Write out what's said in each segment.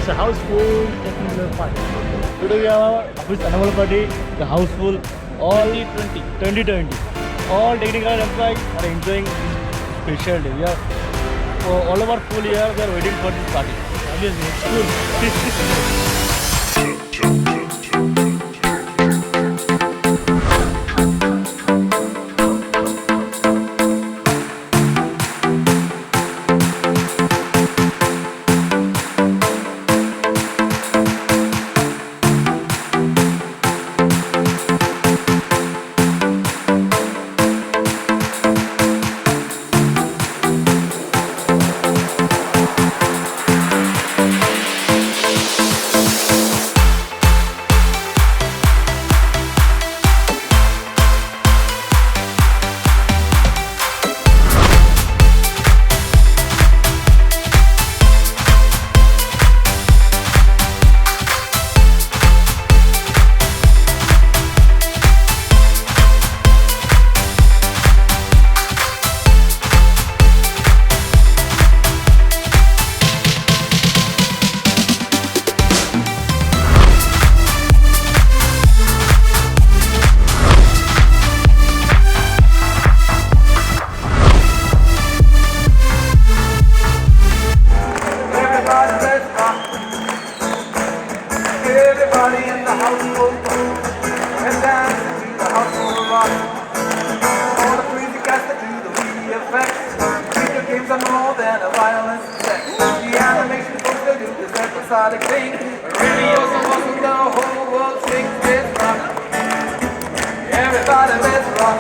It's a Housefull Technicolor party. Today we have our office annual party, the Housefull, all 2020. All Technicolor employees are enjoying this special day. We are all over full year. We are waiting for this party. Obviously, it's cool. Everybody in the household and dancing to the household rock. All the crazy cats that do the VFX. Video games are more than a violence sex. The animation folks they do this episodic thing. Radio's so awesome the whole world sings this rock. Everybody let's rock.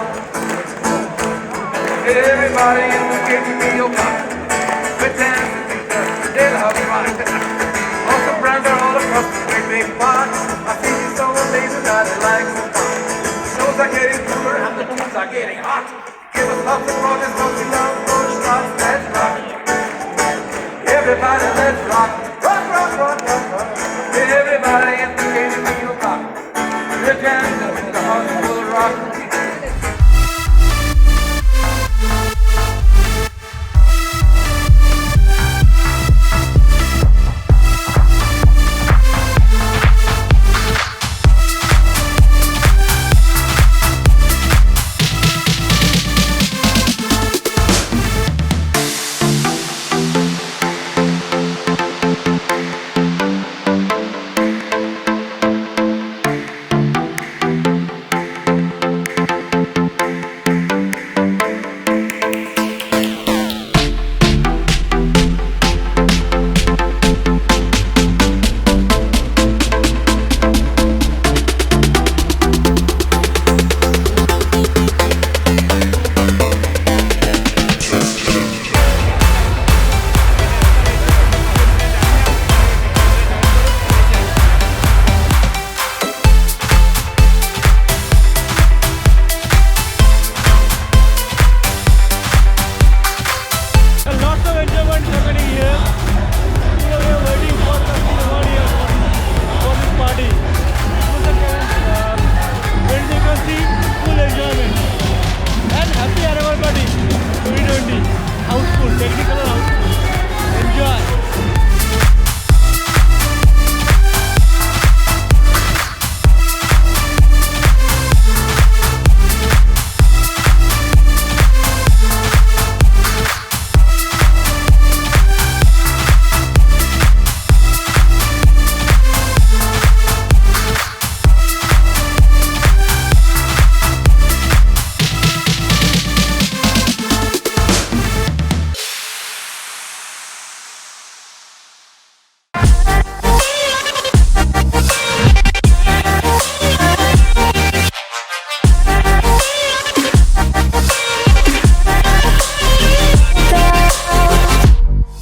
Everybody in the kitchen feel rock. We're dancing to the dead house rock. Awesome brands are all across the big pot. I think it's so amazing that it likes the fun. The shows are getting cooler and the tunes are getting hot. Give us lots of progress.